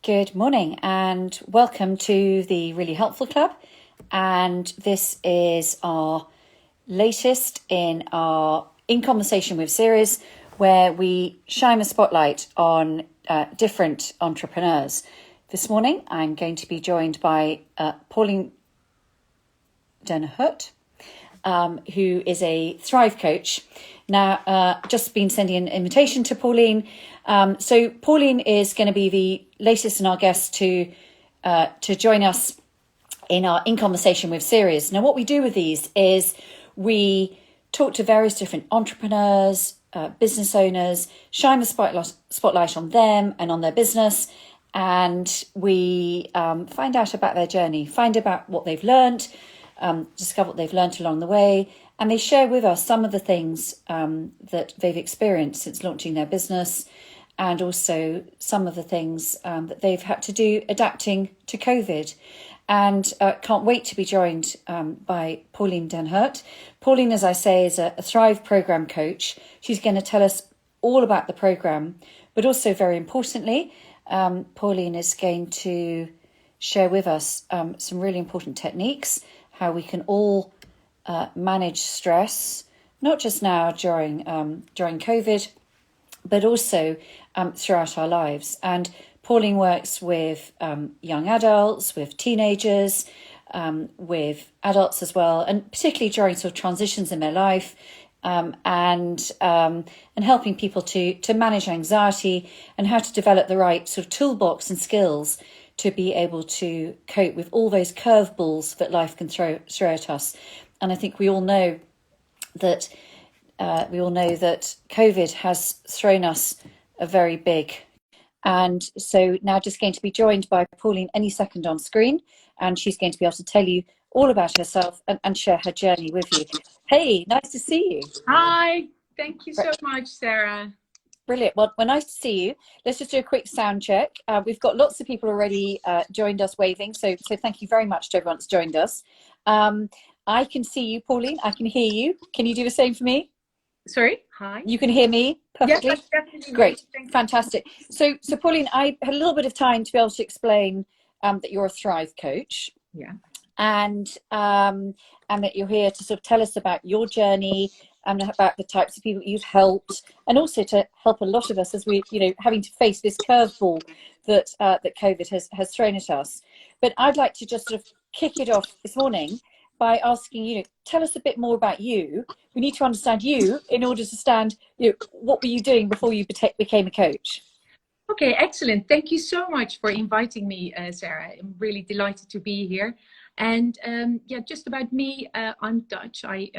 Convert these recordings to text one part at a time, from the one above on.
Good morning and welcome to the Really Helpful Club. And this is our latest in our In Conversation With series, where we shine a spotlight on different entrepreneurs. This morning, I'm going to be joined by Pauline Den Hoedt, who is a Thrive coach. Now, just been sending an invitation to Pauline. So Pauline is going to be the latest in our guest to join us in our In Conversation With series. Now, what we do with these is we talk to various different entrepreneurs, business owners, shine the spotlight on them and on their business, and we find out about their journey, find about what they've learned, discover what they've learned along the way, and they share with us some of the things that they've experienced since launching their business, and also some of the things that they've had to do adapting to COVID. And can't wait to be joined by Pauline Den Hoedt. Pauline, as I say, is a Thrive program coach. She's going to tell us all about the program, but also very importantly, Pauline is going to share with us some really important techniques, how we can all manage stress, not just now during COVID, but also throughout our lives. And Pauline works with young adults, with teenagers, with adults as well, and particularly during sort of transitions in their life, and helping people to manage anxiety and how to develop the right sort of toolbox and skills to be able to cope with all those curveballs that life can throw at us. And I think we all know that COVID has thrown us a very big. And so now just going to be joined by Pauline any second on screen, and she's going to be able to tell you all about herself and share her journey with you. Hey, nice to see you. Hi, thank you so much, Sarah. Brilliant. Well, nice to see you. Let's just do a quick sound check. We've got lots of people already joined us waving, so thank you very much to everyone that's joined us. I can see you, Pauline. I can hear you. Can you do the same for me? Sorry? Hi. You can hear me perfectly? Yes, definitely. Great. Fantastic. So Pauline, I had a little bit of time to be able to explain that you're a Thrive coach. Yeah. And that you're here to sort of tell us about your journey and about the types of people you've helped, and also to help a lot of us as we, having to face this curveball that COVID has thrown at us. But I'd like to just sort of kick it off this morning by asking you, tell us a bit more about you. We need to understand you in order to understand, what were you doing before you became a coach? Okay, excellent. Thank you so much for inviting me, Sarah. I'm really delighted to be here. And just about me, I'm Dutch. I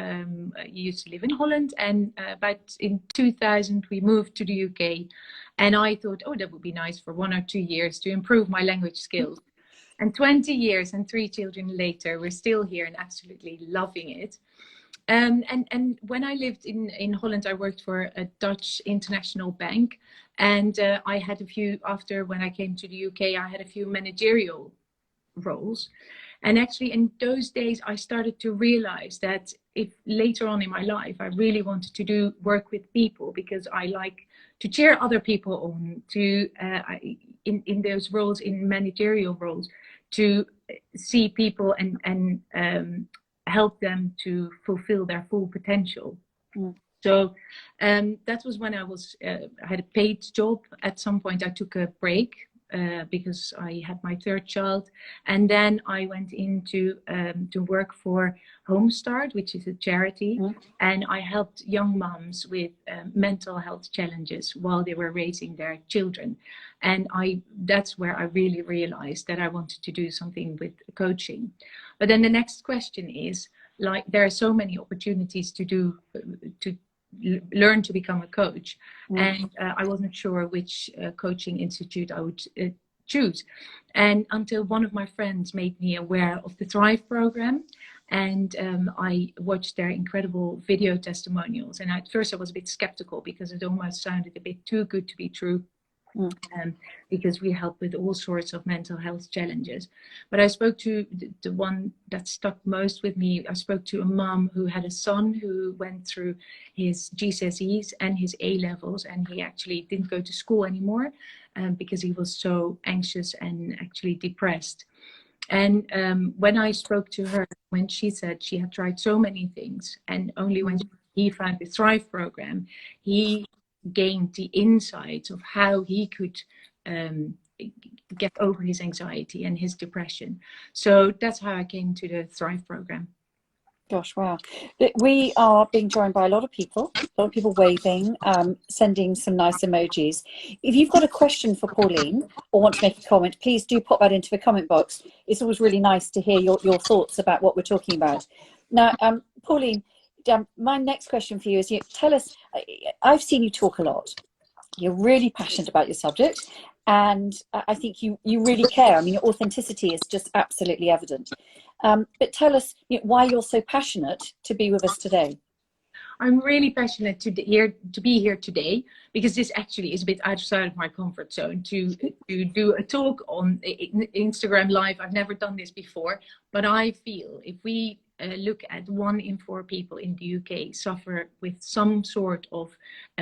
used to live in Holland, and about in 2000 we moved to the UK. And I thought, that would be nice for 1 or 2 years to improve my language skills. And 20 years and 3 children later, we're still here and absolutely loving it. And when I lived in Holland, I worked for a Dutch international bank. And I had when I came to the UK, I had a few managerial roles. And actually in those days, I started to realize that if later on in my life, I really wanted to work with people, because I like to cheer other people on, in those roles, in managerial roles, to see people and help them to fulfill their full potential. Mm. So that was when I had a paid job. At some point I took a break because I had my 3rd child, and then I went into to work for Home Start, which is a charity. Mm. And I helped young moms with mental health challenges while they were raising their children. And that's where I really realized that I wanted to do something with coaching. But then the next question is, like, there are so many opportunities to learn to become a coach. Mm. And I wasn't sure which coaching institute I would choose. And until one of my friends made me aware of the Thrive program, and I watched their incredible video testimonials. And at first I was a bit skeptical, because it almost sounded a bit too good to be true. Because we help with all sorts of mental health challenges. But I spoke to the one that stuck most with me. I spoke to a mom who had a son who went through his GCSEs and his A levels, and he actually didn't go to school anymore because he was so anxious and actually depressed. And when I spoke to her, when she said she had tried so many things, and only when he found the Thrive program, he gained the insights of how he could get over his anxiety and his depression. So that's how I came to the Thrive program. Gosh, wow. We are being joined by a lot of people waving, sending some nice emojis. If you've got a question for Pauline or want to make a comment, please do pop that into the comment box. It's always really nice to hear your thoughts about what we're talking about. Now, Pauline, my next question for you is, tell us, I've seen you talk a lot. You're really passionate about your subject, and I think you really care. I mean, your authenticity is just absolutely evident. But tell us why you're so passionate to be with us today. I'm really passionate to be here today because this actually is a bit outside of my comfort zone to do a talk on Instagram Live. I've never done this before, but I feel if we look at 1 in 4 people in the UK suffer with some sort of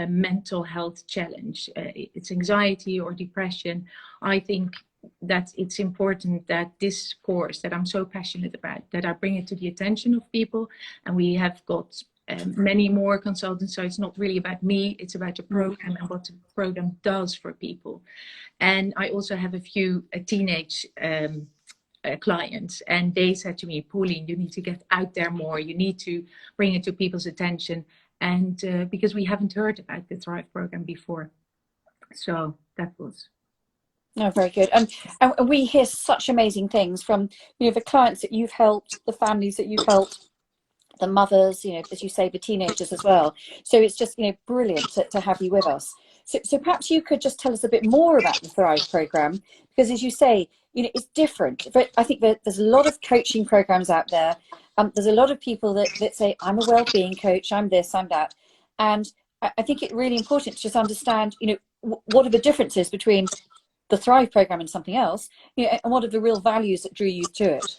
mental health challenge. It's anxiety or depression. I think that it's important that this course that I'm so passionate about, that I bring it to the attention of people, and we have got many more consultants. So it's not really about me, it's about the program and what the program does for people. And I also have a few teenage clients, and they said to me, Pauline, you need to get out there more, you need to bring it to people's attention, and because we haven't heard about the Thrive program before. So that was very good. And we hear such amazing things from the clients that you've helped, the families that you've helped, the mothers, as you say, the teenagers as well. So it's just brilliant to have you with us. So perhaps you could just tell us a bit more about the Thrive program, because as you say, it's different. But I think that there's a lot of coaching programs out there. There's a lot of people that say, I'm a well-being coach, I'm this, I'm that. And I think it's really important to just understand, what are the differences between the Thrive program and something else, and what are the real values that drew you to it?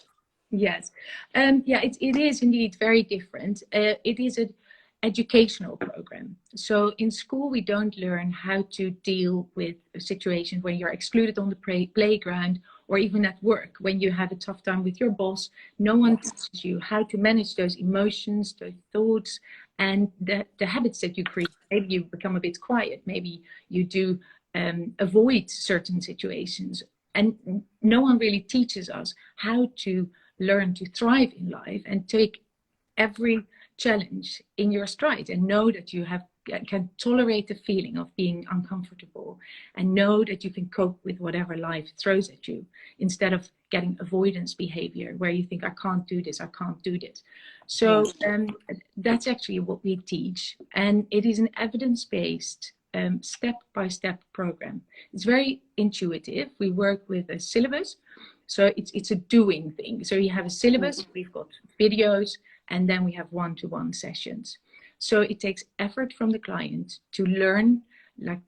Yes, yeah, it is indeed very different. It is an educational program. So in school, we don't learn how to deal with situations when you're excluded on the playground, or even at work, when you have a tough time with your boss. No one teaches you how to manage those emotions, those thoughts, and the habits that you create. Maybe you become a bit quiet. Maybe you do avoid certain situations. And no one really teaches us how to learn to thrive in life and take every challenge in your stride, and know that you can tolerate the feeling of being uncomfortable, and know that you can cope with whatever life throws at you, instead of getting avoidance behavior where you think, I can't do this, I can't do this. So that's actually what we teach, and it is an evidence-based step-by-step program. It's very intuitive. We work with a syllabus. So it's a doing thing. So you have a syllabus, we've got videos, and then we have one-to-one sessions. So it takes effort from the client to learn, like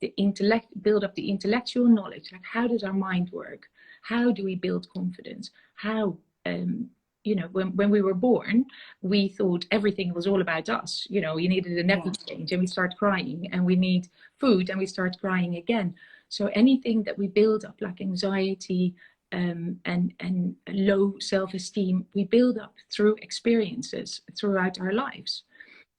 build up the intellectual knowledge, like how does our mind work? How do we build confidence? How, when we were born, we thought everything was all about us. You needed a nappy change and we start crying, and we need food and we start crying again. So anything that we build up, like anxiety, and low self-esteem, we build up through experiences throughout our lives.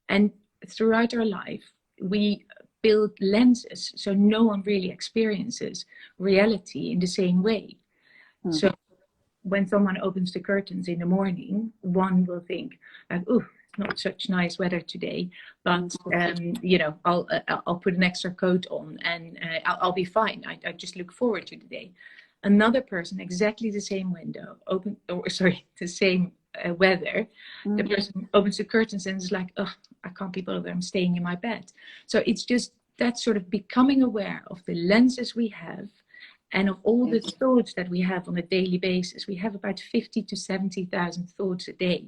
And throughout our life, we build lenses, so no one really experiences reality in the same way. So when someone opens the curtains in the morning, one will think, oh, not such nice weather today, but I'll put an extra coat on, and I'll be fine. I just look forward to the day. Another person, exactly the same the same weather, the person opens the curtains and is like, oh, I can't be bothered, I'm staying in my bed. So it's just that sort of becoming aware of the lenses we have, and of all the thoughts that we have on a daily basis. We have about 50 to 70,000 thoughts a day.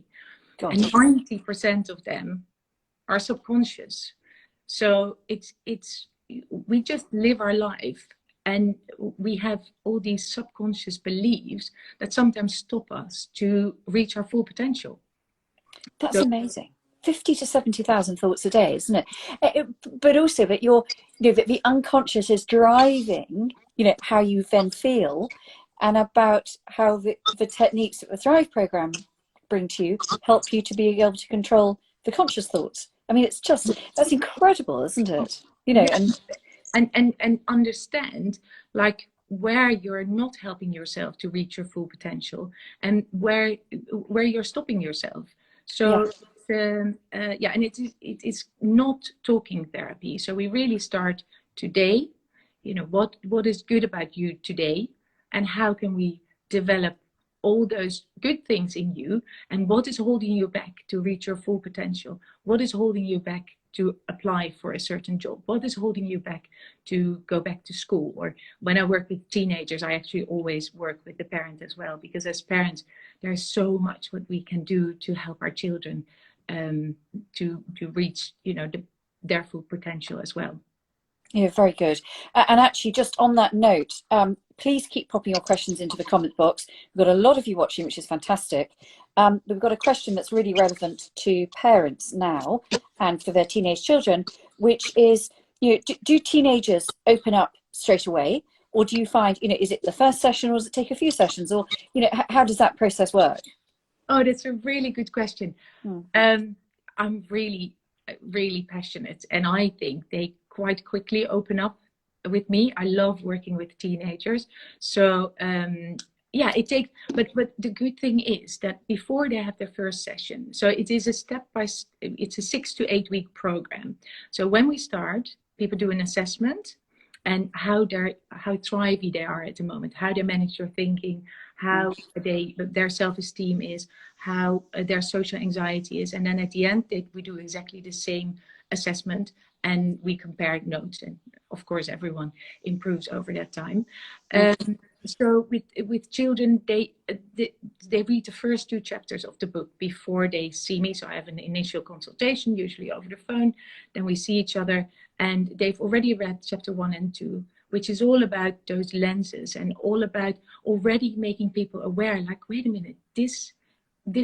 Gosh. And 90% of them are subconscious. So we just live our life And we have all these subconscious beliefs that sometimes stop us to reach our full potential. That's So, amazing. 50 to 70,000 thoughts a day, isn't it? But also that that the unconscious is driving, how you then feel, and about how the techniques that the Thrive program bring to you help you to be able to control the conscious thoughts. I mean, that's incredible, isn't it? yeah, and understand like where you're not helping yourself to reach your full potential, and where you're stopping yourself. Yeah, So yeah, and it is not talking therapy. So we really start today. What is good about you today, and how can we develop all those good things in you, and what is holding you back to reach your full potential? What is holding you back to apply for a certain job? What is holding you back to go back to school? Or when I work with teenagers, I actually always work with the parent as well, because as parents, there's so much what we can do to help our children to reach their full potential as well. yeah, very good. And actually, just on that note, please keep popping your questions into the comment box. We've got a lot of you watching, which is fantastic. We've got a question that's really relevant to parents now and for their teenage children, which is, do teenagers open up straight away? Or do you find, is it the first session, or does it take a few sessions? Or, how does that process work? Oh, that's a really good question. I'm really, really passionate, and I think they quite quickly open up with me. I love working with teenagers. So yeah, it takes, but the good thing is that before they have their first session, so it is it's a 6 to 8 week program. So when we start, people do an assessment and how thrivey they are at the moment, how they manage their thinking, how their self-esteem is, how their social anxiety is, and then at the end we do exactly the same assessment and we compare notes, and of course everyone improves over that time. So with children, they read the first 2 chapters of the book before they see me. So I have an initial consultation, usually over the phone. Then we see each other, and they've already read chapter 1 and 2, which is all about those lenses and all about already making people aware, like, wait a minute, this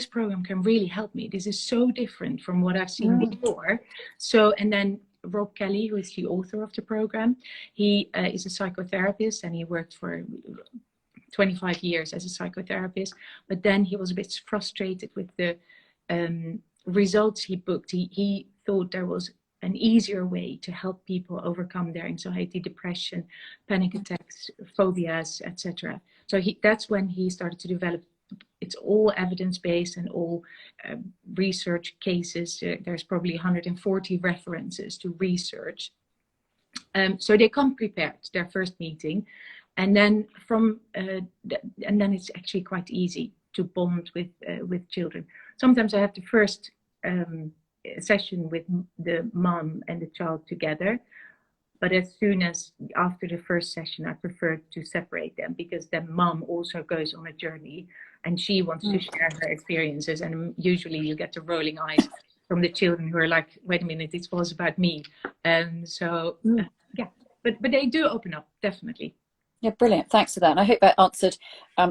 program can really help me. This is so different from what I've seen before. So, and then Rob Kelly, who is the author of the program, he is a psychotherapist, and he worked for 25 years as a psychotherapist. But then he was a bit frustrated with the results he booked. He thought there was an easier way to help people overcome their anxiety, depression, panic attacks, phobias, etc. So that's when he started to develop. It's all evidence-based and all research cases. There's probably 140 references to research. So they come prepared to their first meeting, and then and then it's actually quite easy to bond with children. Sometimes I have the first session with the mom and the child together, but as soon as after the first session, I prefer to separate them, because then mom also goes on a journey and she wants to share her experiences. And usually you get the rolling eyes from the children who are like, wait a minute, this was about me. So yeah, but they do open up, definitely. Yeah, brilliant. Thanks for that. And I hope that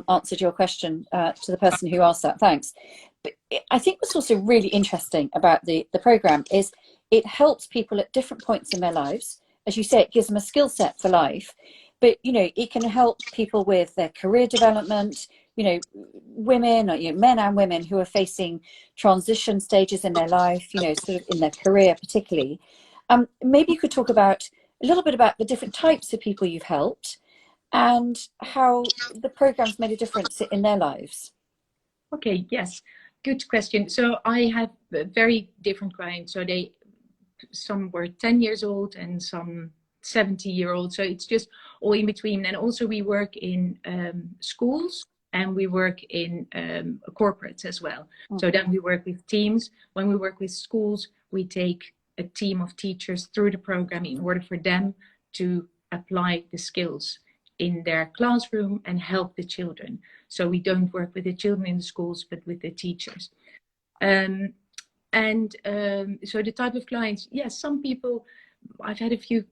answered your question to the person who asked that. Thanks. But I think what's also really interesting about the program is it helps people at different points in their lives. As you say, it gives them a skill set for life, but it can help people with their career development, women, or men and women who are facing transition stages in their life, sort of in their career particularly. Maybe you could talk about a little bit about the different types of people you've helped and how the program's made a difference in their lives. Okay, yes, good question. So I have very different clients. So some were 10 years old and some 70-year-old. So it's just all in between. And also we work in schools, and we work in corporates as well. So then we work with teams. When we work with schools, we take a team of teachers through the program in order for them to apply the skills in their classroom and help the children. So we don't work with the children in the schools, but with the teachers. So the type of clients, yes, some people, I've had a few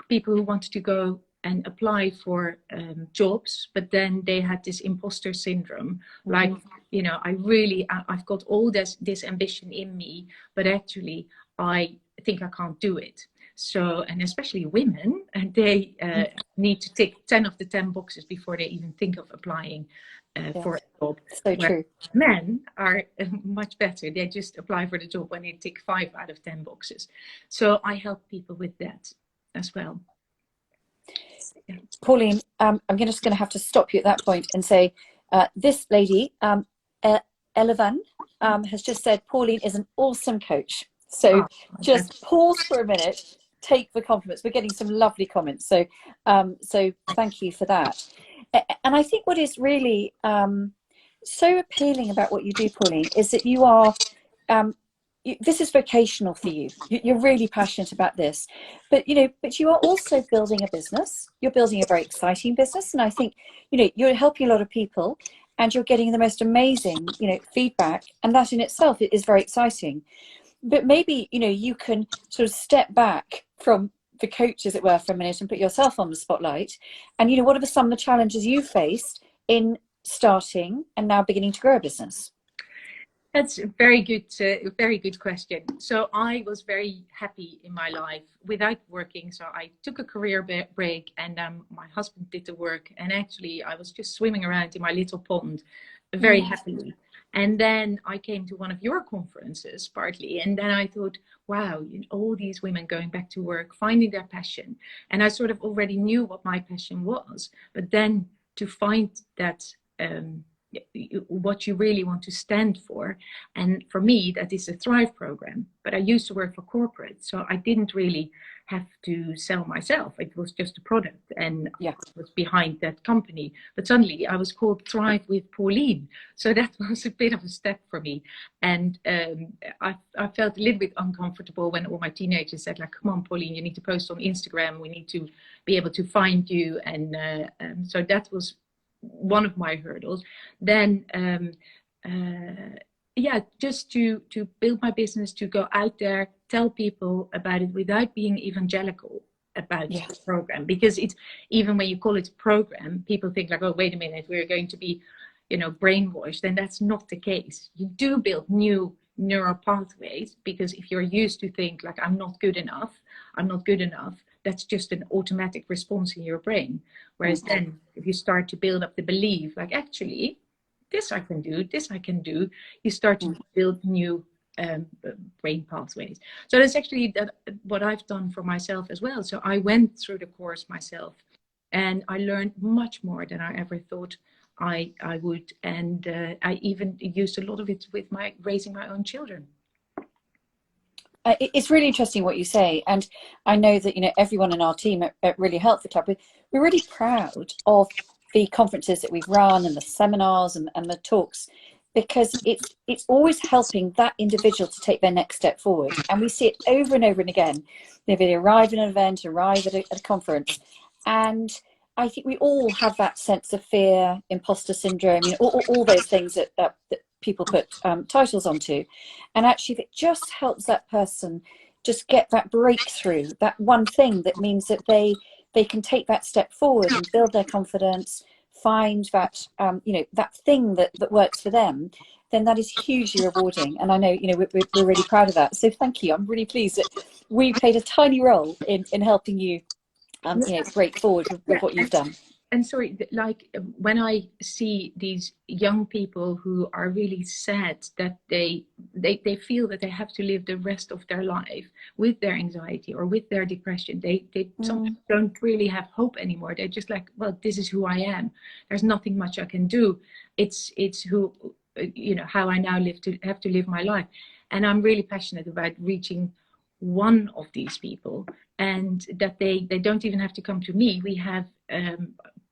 people who wanted to go and apply for jobs, but then they had this imposter syndrome, like, you know, I've got all this ambition in me, but actually I think I can't do it. So, and especially women, and they need to tick 10 of the 10 boxes before they even think of applying for a job. So true. Men are much better. They just apply for the job when they tick 5 out of 10 boxes. So I help people with that as well. Yeah. Pauline, I'm just going to have to stop you at that point and say, this lady, Elevan, has just said Pauline is an awesome coach. So just pause for a minute, take the compliments. We're getting some lovely comments. So, so thank you for that. And I think what is really so appealing about what you do, Pauline, is that you are, this is vocational for you. You're really passionate about this, but you are also building a business. You're building a very exciting business, and I think you're helping a lot of people, and you're getting the most amazing feedback, and that in itself is very exciting. But maybe you can sort of step back from the coach, as it were, for a minute and put yourself on the spotlight. And what are some of the challenges you faced in starting and now beginning to grow a business? That's a very good question. So I was very happy in my life without working. So I took a career break, and my husband did the work. And actually, I was just swimming around in my little pond very happily. And then I came to one of your conferences partly. And then I thought, wow, all these women going back to work, finding their passion. And I sort of already knew what my passion was. But then to find that what you really want to stand for, and for me that is a Thrive program. But I used to work for corporate, so I didn't really have to sell myself. It was just a product, and I was behind that company. But suddenly I was called Thrive with Pauline, so that was a bit of a step for me. And I felt a little bit uncomfortable when all my teenagers said, like, come on Pauline, you need to post on Instagram, we need to be able to find you. And so that was one of my hurdles. Then just to build my business, to go out there, tell people about it without being evangelical about the program. Because it's, even when you call it a program, people think like, oh, wait a minute, we're going to be brainwashed. And that's not the case. You do build new neural pathways, because if you're used to think like, I'm not good enough, that's just an automatic response in your brain. Whereas then if you start to build up the belief, like, actually, this I can do, you start to build new brain pathways. So that's actually what I've done for myself as well. So I went through the course myself, and I learned much more than I ever thought I would. And I even used a lot of it with raising my own children. It's really interesting what you say, and I know that everyone in our team at Really Helpful Club, we're really proud of the conferences that we've run and the seminars and the talks, because it's always helping that individual to take their next step forward. And we see it over and over and again. They arrive at an event, arrive at a conference, and I think we all have that sense of fear, imposter syndrome, all those things that people put titles onto. And actually, if it just helps that person just get that breakthrough, that one thing that means that they can take that step forward and build their confidence, find that that thing that works for them, then that is hugely rewarding. And I know we're really proud of that. So thank you. I'm really pleased that we played a tiny role in helping you break forward with what you've done. And sorry, like when I see these young people who are really sad that they feel that they have to live the rest of their life with their anxiety or with their depression, they sometimes don't really have hope anymore. They're just like, well, this is who I am. There's nothing much I can do. It's who, how I now have to live my life. And I'm really passionate about reaching one of these people, and that they don't even have to come to me. We have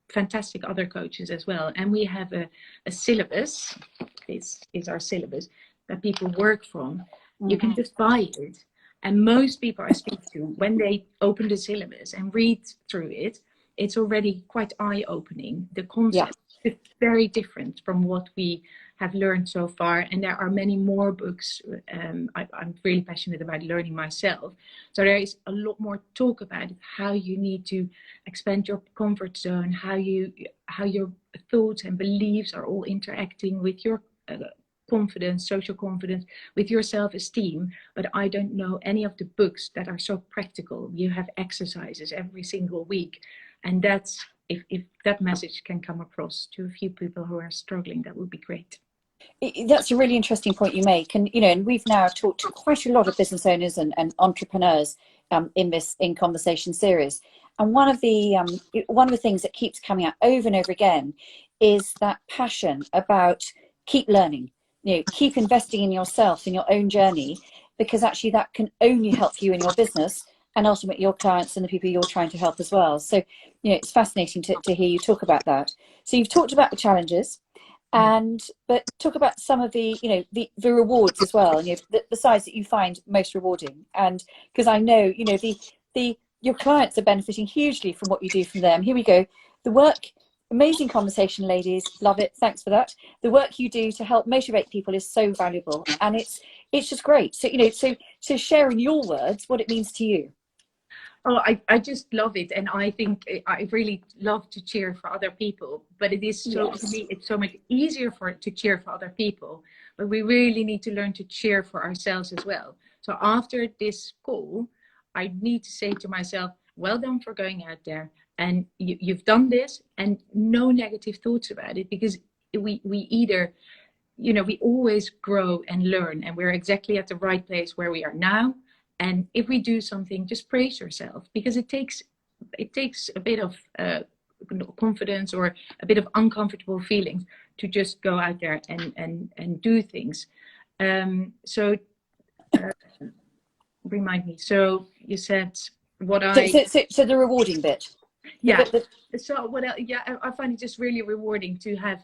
fantastic other coaches as well, and we have a syllabus. This is our syllabus that people work from. You can just buy it, and most people I speak to, when they open the syllabus and read through it, it's already quite eye-opening. The concept is very different from what we have learned so far. And there are many more books. I'm really passionate about learning myself. So there is a lot more talk about how you need to expand your comfort zone, how your thoughts and beliefs are all interacting with your confidence, social confidence, with your self-esteem. But I don't know any of the books that are so practical. You have exercises every single week, and that's if that message can come across to a few people who are struggling, that would be great. That's a really interesting point you make, and and we've now talked to quite a lot of business owners and entrepreneurs in this In Conversation series, and one of the things that keeps coming out over and over again is that passion about keep learning, keep investing in yourself, in your own journey, because actually that can only help you in your business and ultimately your clients and the people you're trying to help as well. So it's fascinating to hear you talk about that. So you've talked about the challenges, but talk about some of the the rewards as well, and the sides that you find most rewarding. And because I know your clients are benefiting hugely from what you do from them. Here we go. The work, amazing conversation, ladies, love it, thanks for that. The work you do to help motivate people is so valuable, and it's just great. So so share in your words what it means to you. Oh, I just love it. And I think I really love to cheer for other people. But it is so, Yes. for me, it's so much easier to cheer for other people. But we really need to learn to cheer for ourselves as well. So after this call, I need to say to myself, well done for going out there. And you've done this, and no negative thoughts about it, because we either, we always grow and learn, and we're exactly at the right place where we are now. And if we do something, just praise yourself, because it takes a bit of confidence or a bit of uncomfortable feelings to just go out there and do things. So remind me. So you said what So the rewarding bit. Yeah. So I find it just really rewarding to have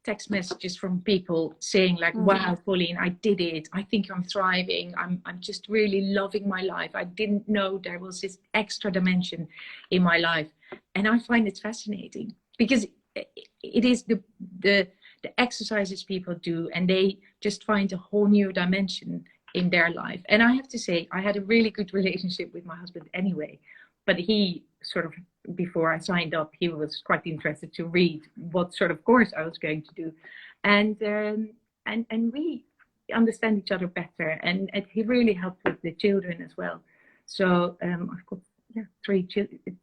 text messages from people saying like, wow, Pauline, I did it. I think I'm thriving. I'm just really loving my life. I didn't know there was this extra dimension in my life. And I find it fascinating, because it is the exercises people do, and they just find a whole new dimension in their life. And I have to say, I had a really good relationship with my husband anyway, but he sort of, before I signed up, he was quite interested to read what sort of course I was going to do, and we understand each other better, and he really helped with the children as well. So I've got three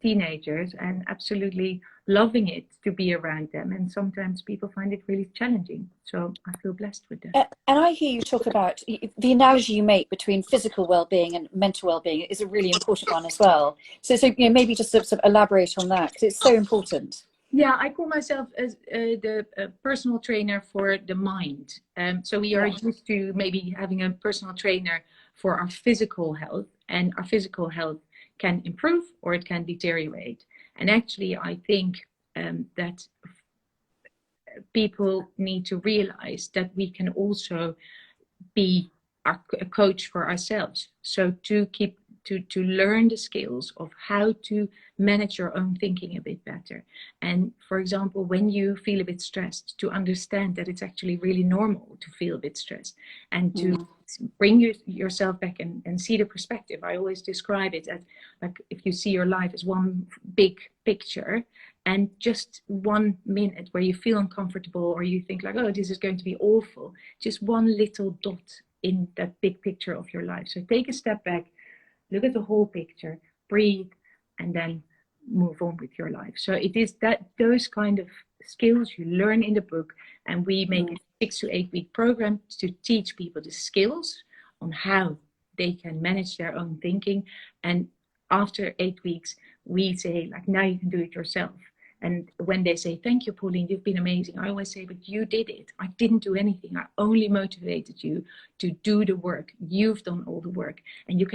teenagers, and absolutely loving it to be around them. And sometimes people find it really challenging. So I feel blessed with that. And I hear you talk about the analogy you make between physical well-being and mental well-being is a really important one as well. So maybe just sort of elaborate on that, because it's so important. Yeah, I call myself as the personal trainer for the mind. So we are used to maybe having a personal trainer for our physical health, and our physical health can improve or it can deteriorate. And actually, I think that people need to realize that we can also be a coach for ourselves. So to learn the skills of how to manage your own thinking a bit better. And for example, when you feel a bit stressed, to understand that it's actually really normal to feel a bit stressed, and to bring yourself back and see the perspective. I always describe it as like, if you see your life as one big picture, and just 1 minute where you feel uncomfortable, or you think like, oh, this is going to be awful, just one little dot in that big picture of your life. So take a step back, look at the whole picture, breathe, and then move on with your life. So it is those kind of skills you learn in the book, and we make a 6 to 8 week program to teach people the skills on how they can manage their own thinking. And after 8 weeks, we say like, now you can do it yourself. And when they say, thank you, Pauline, you've been amazing, I always say, but you did it. I didn't do anything. I only motivated you to do the work. You've done all the work. And you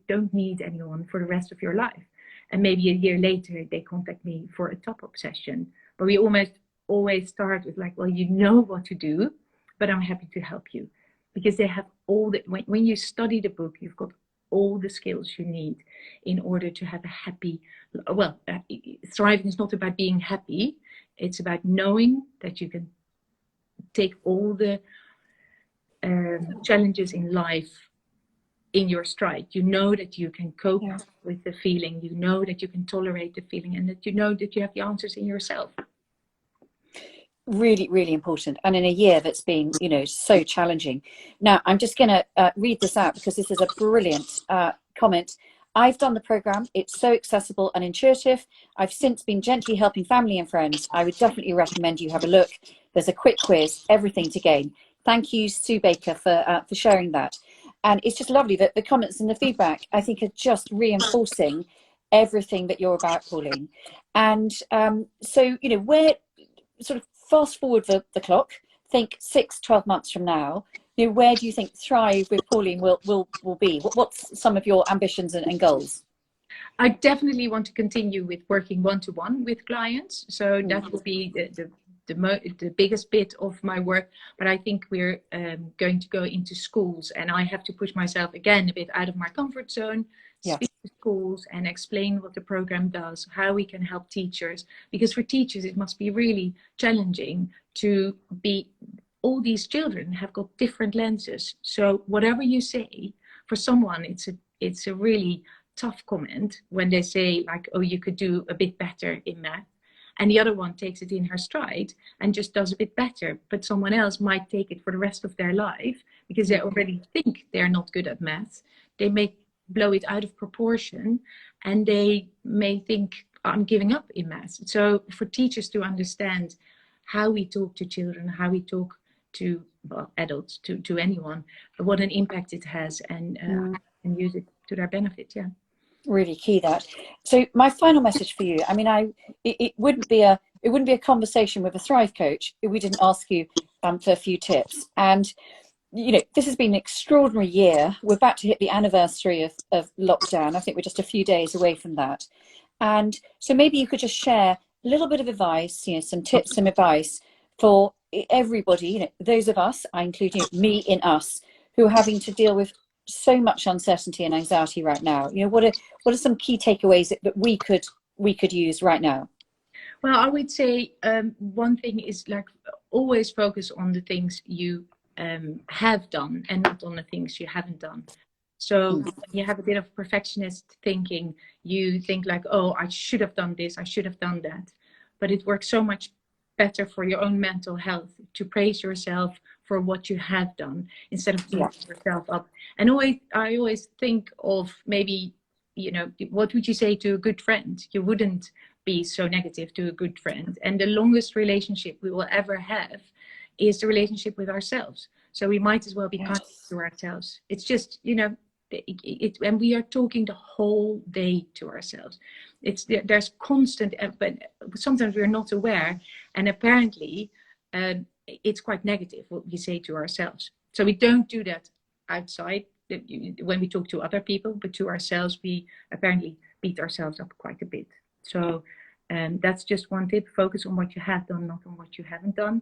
don't need anyone for the rest of your life. And maybe a year later, they contact me for a top-up session. But we almost always start with like, well, you know what to do, but I'm happy to help you. Because they have when you study the book, you've got all the skills you need in order to have a happy, thriving is not about being happy. It's about knowing that you can take all the challenges in life in your stride. You know that you can cope with the feeling, you know that you can tolerate the feeling, and that you know that you have the answers in yourself. Really, really important. And in a year that's been, so challenging. Now, I'm just going to read this out because this is a brilliant comment. I've done the program. It's so accessible and intuitive. I've since been gently helping family and friends. I would definitely recommend you have a look. There's a quick quiz, everything to gain. Thank you, Sue Baker, for sharing that. And it's just lovely that the comments and the feedback, I think, are just reinforcing everything that you're about, Pauline. And so, where sort of fast forward the clock, think 6-12 months from now, where do you think Thrive with Pauline will be? What's some of your ambitions and goals? I definitely want to continue with working one-to-one with clients. So that will be the biggest bit of my work. But I think we're going to go into schools, and I have to push myself again a bit out of my comfort zone, speak to schools and explain what the program does, how we can help teachers. Because for teachers, it must be really challenging to be, all these children have got different lenses. So whatever you say, for someone, it's a really tough comment when they say like, oh, you could do a bit better in math. And the other one takes it in her stride and just does a bit better. But someone else might take it for the rest of their life because they already think they're not good at math. They may blow it out of proportion and they may think, I'm giving up in math. So for teachers to understand how we talk to children, how we talk to adults, to anyone, what an impact it has, and use it to their benefit. Yeah. Really key that. So my final message for you, I mean, it wouldn't be a conversation with a Thrive coach if we didn't ask you for a few tips. And this has been an extraordinary year. We're about to hit the anniversary of lockdown. I think we're just a few days away from that. And so maybe you could just share a little bit of advice, some tips, some advice for everybody, those of us, I include me in us, who are having to deal with so much uncertainty and anxiety right now. What are some key takeaways that we could use right now? Well, I would say one thing is like always focus on the things you have done and not on the things you haven't done. So when you have a bit of perfectionist thinking, you think like, oh, I should have done this, I should have done that. But it works so much better for your own mental health to praise yourself for what you have done instead of beating yourself up. And I always think of maybe, what would you say to a good friend? You wouldn't be so negative to a good friend. And the longest relationship we will ever have is the relationship with ourselves. So we might as well be kind to ourselves. It's just, and we are talking the whole day to ourselves. There's constant, but sometimes we're not aware, and apparently it's quite negative what we say to ourselves. So we don't do that outside when we talk to other people, but to ourselves we apparently beat ourselves up quite a bit. So that's just one tip: focus on what you have done, not on what you haven't done.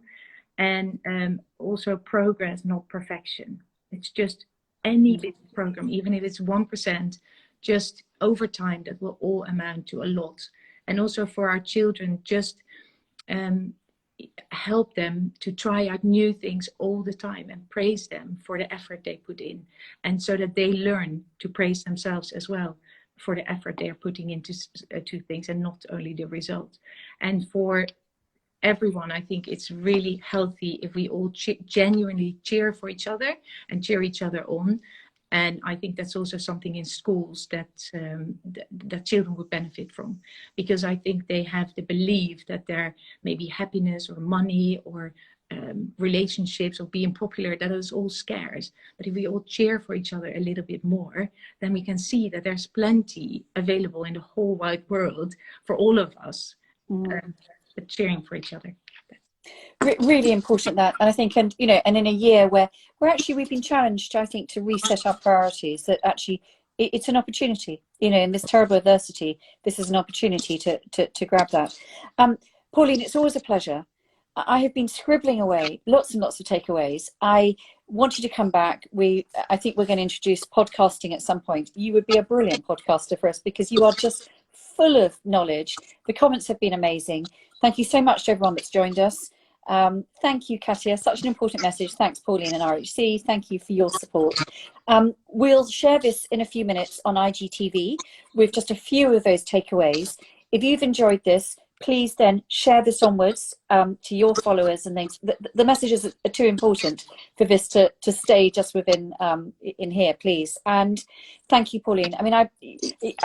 And also progress, not perfection. It's just any business program, even if it's 1%, just over time, that will all amount to a lot. And also for our children, just help them to try out new things all the time and praise them for the effort they put in. And so that they learn to praise themselves as well for the effort they are putting into things and not only the result. And for everyone, I think it's really healthy if we all genuinely cheer for each other and cheer each other on. And I think that's also something in schools that children would benefit from, because I think they have the belief that their maybe happiness or money or relationships or being popular, that is all scarce. But if we all cheer for each other a little bit more, then we can see that there's plenty available in the whole wide world for all of us. But cheering for each other. Really important that, and I think, and in a year where actually we've been challenged, I think, to reset our priorities, that actually it's an opportunity, in this terrible adversity, this is an opportunity to grab that. Pauline, it's always a pleasure. I have been scribbling away lots and lots of takeaways. I want you to come back. I think we're going to introduce podcasting at some point. You would be a brilliant podcaster for us because you are just full of knowledge. The comments have been amazing. Thank you so much to everyone that's joined us. Thank you, Katia. Such an important message. Thanks, Pauline and RHC. Thank you for your support. We'll share this in a few minutes on IGTV with just a few of those takeaways. If you've enjoyed this, please then share this onwards to your followers and things. The messages are too important for this to stay just within in here, please. And thank you, Pauline. I mean, I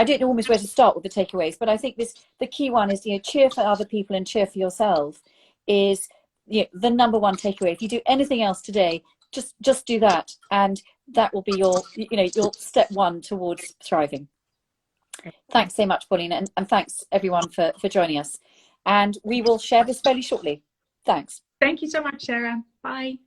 don't know almost where to start with the takeaways, but I think the key one is, cheer for other people and cheer for yourself is the number one takeaway. If you do anything else today, just do that, and that will be your step one towards thriving. Thanks so much, Pauline, and thanks everyone for joining us. And we will share this fairly shortly. Thanks. Thank you so much, Sarah. Bye.